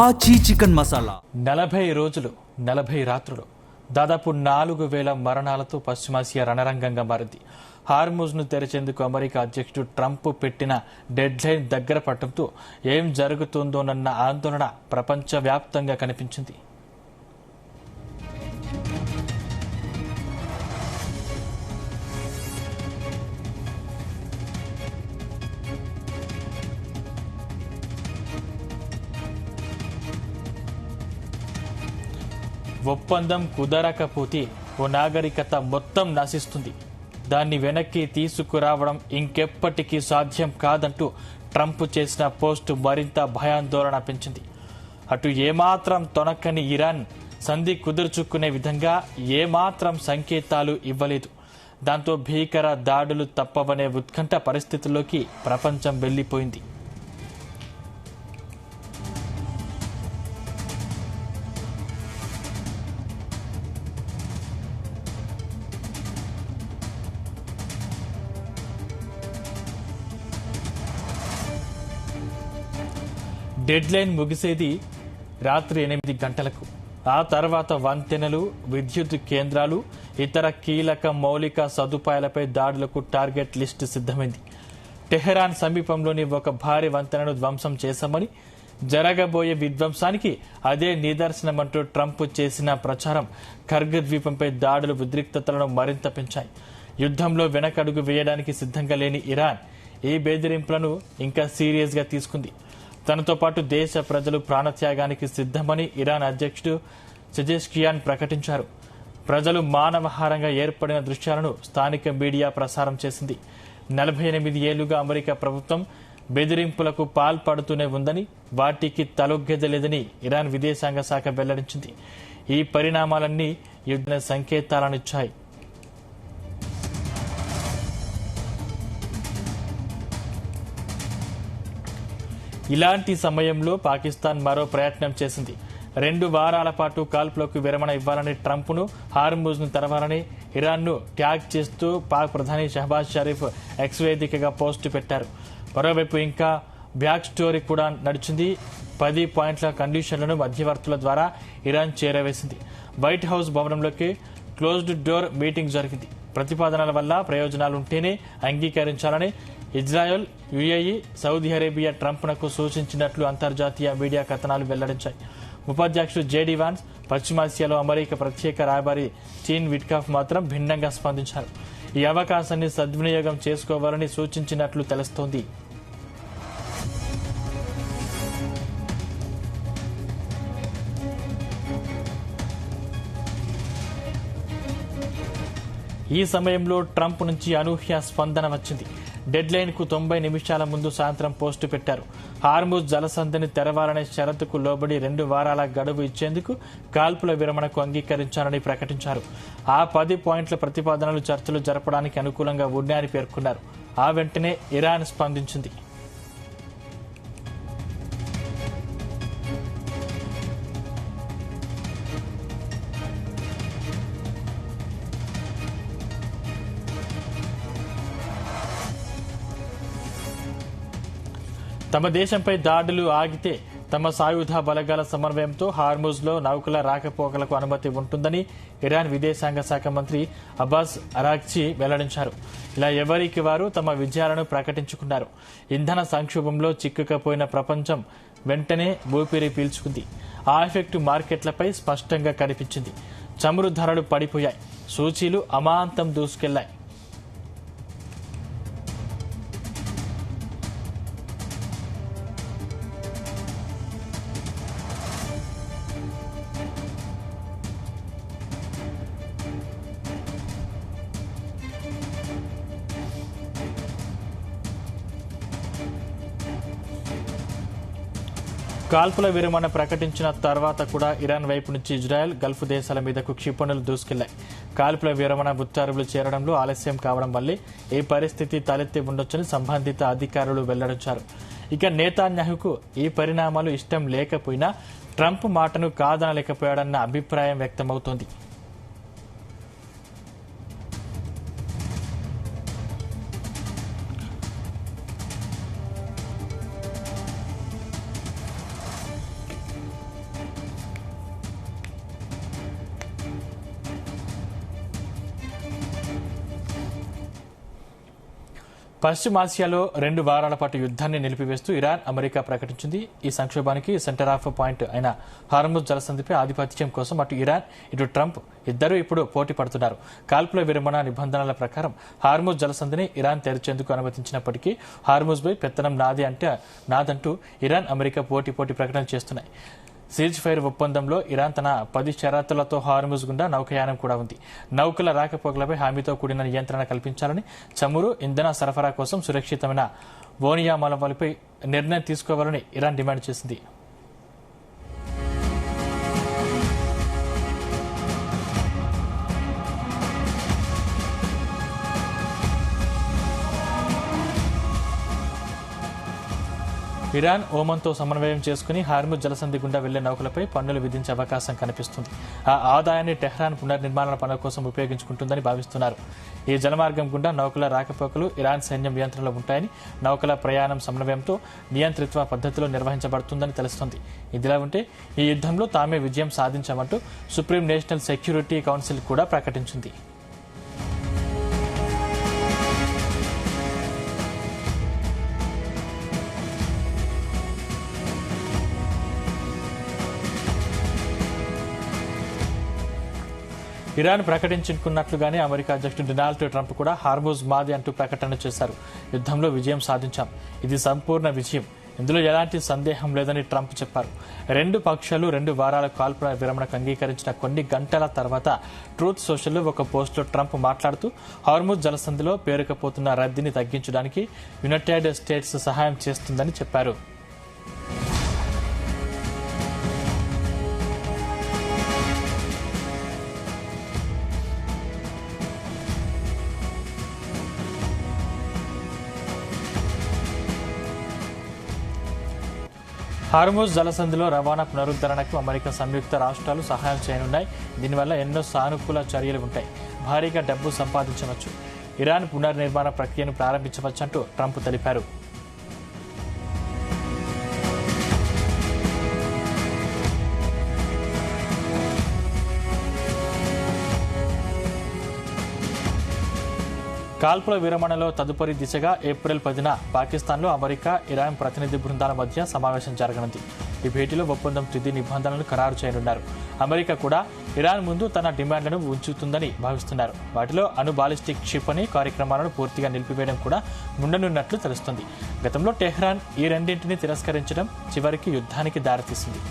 ఆచి చికెన్ మసాలా 40 రోజులు 40 రాత్రులు దాదాపు 4000 మరణాలతో పశ్చిమాసియా రణరంగంగా మారింది. హార్ముజ్ను తెరిచేందుకు అమెరికా అధ్యక్షుడు ట్రంప్ పెట్టిన డెడ్ లైన్ దగ్గర పడటంతో ఏం జరుగుతుందోనన్న ఆందోళన ప్రపంచవ్యాప్తంగా కనిపించింది. ఒప్పందం కుదరకపోతే ఓ నాగరికత మొత్తం నశిస్తుంది, దాన్ని వెనక్కి తీసుకురావడం ఇంకెప్పటికీ సాధ్యం కాదంటూ ట్రంప్ చేసిన పోస్టు మరింత భయాందోళన పెంచింది. అటు ఏమాత్రం తొణక్కని ఇరాన్ సంధి కుదుర్చుకునే విధంగా ఏమాత్రం సంకేతాలు ఇవ్వలేదు. దాంతో భీకర దాడులు తప్పవనే ఉత్కంఠ పరిస్థితుల్లోకి ప్రపంచం వెళ్లిపోయింది. డెడ్ లైన్ ముగిసేది రాత్రి 8 గంటలకు. ఆ తర్వాత వంతెనలు, విద్యుత్ కేంద్రాలు, ఇతర కీలక మౌలిక సదుపాయాలపై దాడులకు టార్గెట్ లిస్టు సిద్ధమైంది. టెహరాన్ సమీపంలోని ఒక భారీ వంతెనను ధ్వంసం చేశామని, జరగబోయే విధ్వంసానికి అదే నిదర్శనమంటూ ట్రంప్ చేసిన ప్రచారం కర్గ్ ద్వీపంపై దాడుల ఉద్రిక్తతలను మరింత పెంచాయి. యుద్ధంలో వెనకడుగు వేయడానికి సిద్ధంగా లేని ఇరాన్ ఈ బెదిరింపులను ఇంకా సీరియస్ గా తీసుకుంది. తనతో పాటు దేశ ప్రజలు ప్రాణత్యాగానికి సిద్దమని ఇరాన్ అధ్యక్షుడు పెజెష్కియాన్ ప్రకటించారు. ప్రజలు మానవహారంగా ఏర్పడిన దృశ్యాలను స్థానిక మీడియా ప్రసారం చేసింది. 48 ఏళ్లుగా అమెరికా ప్రభుత్వం బెదిరింపులకు పాల్పడుతూనే ఉందని, వాటికి తలొగ్గెదలేదని ఇరాన్ విదేశాంగ శాఖ వెల్లడించింది. ఈ పరిణామాలన్నీ యుద్ధ సంకేతాలనిచ్చాయి. ఇలాంటి సమయంలో పాకిస్తాన్ మరో ప్రయత్నం చేసింది. 2 వారాల పాటు కాల్పులకు విరమణ ఇవ్వాలని, ట్రంప్ను హార్ముజ్ను తెరవాలని ఇరాన్ను ట్యాగ్ చేస్తూ పాక్ ప్రధాని షహబాజ్ షరీఫ్ ఎక్స్ వేదికగా పోస్టు పెట్టారు. మరోవైపు ఇంకా బ్యాక్ స్టోరీ కూడా నడిచింది. 10 పాయింట్ల కండిషన్లను మధ్యవర్తుల ద్వారా ఇరాన్ చేరవేసింది. వైట్ హౌస్ భవనంలోకి క్లోజ్డ్ డోర్ మీటింగ్ జరిగింది. ప్రతిపాదనల వల్ల ప్రయోజనాలుంటేనే అంగీకరించాలని ఇజ్రాయెల్, యుఏఈ, సౌదీ అరేబియా ట్రంప్నకు సూచించినట్లు అంతర్జాతీయ మీడియా కథనాలు వెల్లడించాయి. ఉపాధ్యక్షుడు జేడీ వాన్స్, పశ్చిమాసియాలో అమెరికా ప్రత్యేక రాయబారి స్టీన్ విట్కాఫ్ మాత్రం భిన్నంగా స్పందించారు. ఈ అవకాశాన్ని సద్వినియోగం చేసుకోవాలని సూచించినట్లు తెలుస్తోంది. ఈ సమయంలో ట్రంప్ నుంచి అనూహ్య స్పందన వచ్చింది. డెడ్ లైన్ కు 90 నిమిషాల ముందు సాయంత్రం పోస్టు పెట్టారు. హార్ముజ్ జలసంధిని తెరవాలనే షరతుకు లోబడి 2 వారాల గడువు ఇచ్చేందుకు కాల్పుల విరమణకు అంగీకరించాలని ప్రకటించారు. ఆ 10 పాయింట్ల ప్రతిపాదనలు చర్చలు జరపడానికి అనుకూలంగా ఉన్నాయని పేర్కొన్నారు. ఆ వెంటనే ఇరాన్ స్పందించింది. తమ దేశంపై దాడులు ఆగితే తమ సాయుధ బలగాల సమన్వయంతో హార్ముజ్లో నౌకల రాకపోకలకు అనుమతి ఉంటుందని ఇరాన్ విదేశాంగ శాఖ మంత్రి అబ్బాస్ అరాగ్చి వెల్లడించారు. ఇలా ఎవరికి వారు తమ విజయాలను ప్రకటించుకున్నారు. ఇంధన సంక్షోభంలో చిక్కుకపోయిన ప్రపంచం వెంటనే ఊపిరి పీల్చుకుంది. ఆ ఎఫెక్ట్ మార్కెట్లపై స్పష్టంగా కనిపించింది. చమురు ధరలు పడిపోయాయి. సూచీలు అమాంతం దూసుకెళ్లాయి. కాల్పుల విరమణ ప్రకటించిన తర్వాత కూడా ఇరాన్ వైపు నుంచి ఇజ్రాయెల్, గల్ఫ్ దేశాల మీదకు క్షిపణులు దూసుకెళ్లాయి. కాల్పుల విరమణ ఉత్తర్వులు చేరడంలో ఆలస్యం కావడం వల్లే ఈ పరిస్థితి తలెత్తి ఉండొచ్చని సంబంధిత అధికారులు వెల్లడించారు. ఇక నేతాన్యాహుకు ఈ పరిణామాలు ఇష్టం లేకపోయినా ట్రంప్ మాటను కాదనలేకపోయాడన్న అభిప్రాయం వ్యక్తమవుతోంది. పశ్చిమాసియాలో 2 వారాల పాటు యుద్ధాన్ని నిలిపివేస్తూ ఇరాన్, అమెరికా ప్రకటించింది. ఈ సంక్షోభానికి సెంటర్ ఆఫ్ పాయింట్ అయిన హార్ముజ్ జలసంధిపై ఆధిపత్యం కోసం అటు ఇరాన్, ఇటు ట్రంప్ ఇద్దరూ ఇప్పుడు పోటీ పడుతున్నారు. కాల్పుల విరమణ నిబంధనల ప్రకారం హార్ముజ్ జలసంధిని ఇరాన్ తెరిచేందుకు అనుమతించినప్పటికీ హార్ముజ్పై పెత్తనం నాదంటూ ఇరాన్, అమెరికా పోటీ ప్రకటన చేస్తున్నాయి. సీజ్ ఫైర్ ఒప్పందంలో ఇరాన్ తన 10 షరతులతో హార్ముజ్ గుండా నౌకాయానం కూడా ఉంది. నౌకల రాకపోకలపై హామీతో కూడిన నియంత్రణ కల్పించాలని, చమురు, ఇంధన సరఫరా కోసం సురక్షితమైన ఓనియామాలపై నిర్ణయం తీసుకోవాలని ఇరాన్ డిమాండ్ చేసింది. ఇరాన్ ఓమన్తో సమన్వయం చేసుకుని హార్ముజ్ జలసంధి గుండా వెళ్లే నౌకలపై పన్నులు విధించే అవకాశం కనిపిస్తుంది. ఆ ఆదాయాన్ని టెహ్రాన్ పునర్నిర్మాణ పనుల కోసం ఉపయోగించుకుంటుందని భావిస్తున్నారు. ఈ జలమార్గం గుండా నౌకల రాకపోకలు ఇరాన్ సైన్యం నియంత్రణలో ఉంటాయని, నౌకల ప్రయాణం సమన్వయంతో నియంత్రిత్వ పద్ధతిలో నిర్వహించబడుతుందని తెలుస్తోంది. ఇదిలా ఉంటే ఈ యుద్దంలో తామే విజయం సాధించామంటూ సుప్రీం నేషనల్ సెక్యూరిటీ కౌన్సిల్ కూడా ప్రకటించింది. ఇరాన్ ప్రకటించుకున్నట్లుగానే అమెరికా అధ్యక్షుడు డొనాల్డ్ ట్రంప్ కూడా హార్ముజ్ మాది అంటూ ప్రకటన చేశారు. యుద్దంలో విజయం సాధించాం, ఇది సంపూర్ణ విజయం, ఇందులో ఎలాంటి సందేహం లేదని ట్రంప్ చెప్పారు. 2 పక్షాలు 2 వారాల కాల్పుల విరమణకు అంగీకరించిన కొన్ని గంటల తర్వాత ట్రూత్ సోషల్లో ఒక పోస్టులో ట్రంప్ మాట్లాడుతూ హార్ముజ్ జలసంధిలో పేరుకుపోతున్న రద్దీని తగ్గించడానికి యునైటెడ్ స్టేట్స్ సహాయం చేస్తుందని చెప్పారు. హార్ముజ్ జలసంధిలో రవాణా పునరుద్ధరణకు అమెరికా సంయుక్త రాష్ట్రాలు సహాయం చేయనున్నాయి. దీనివల్ల ఎన్నో సానుకూల చర్యలు ఉంటాయి. భారీగా డబ్బు సంపాదించవచ్చు. ఇరాన్ పునర్నిర్మాణ ప్రక్రియను ప్రారంభించవచ్చంటూ ట్రంప్ తెలిపారు. కాల్పుల విరమణలో తదుపరి దిశగా ఏప్రిల్ 10న పాకిస్తాన్లో అమెరికా, ఇరాన్ ప్రతినిధి బృందాల మధ్య సమావేశం జరగనుంది. ఈ భేటీలో ఒప్పందం తుది నిబంధనలను ఖరారు చేయనున్నారు. అమెరికా కూడా ఇరాన్ ముందు తన డిమాండ్లను ఉంచుతుందని భావిస్తున్నారు. వాటిలో అణు బాలిస్టిక్ క్షిపణి కార్యక్రమాలను పూర్తిగా నిలిపివేయడం కూడా ఉండనున్నట్లు తెలుస్తుంది. గతంలో టెహ్రాన్ ఈ రెండింటిని తిరస్కరించడం చివరికి యుద్ధానికి దారితీసింది.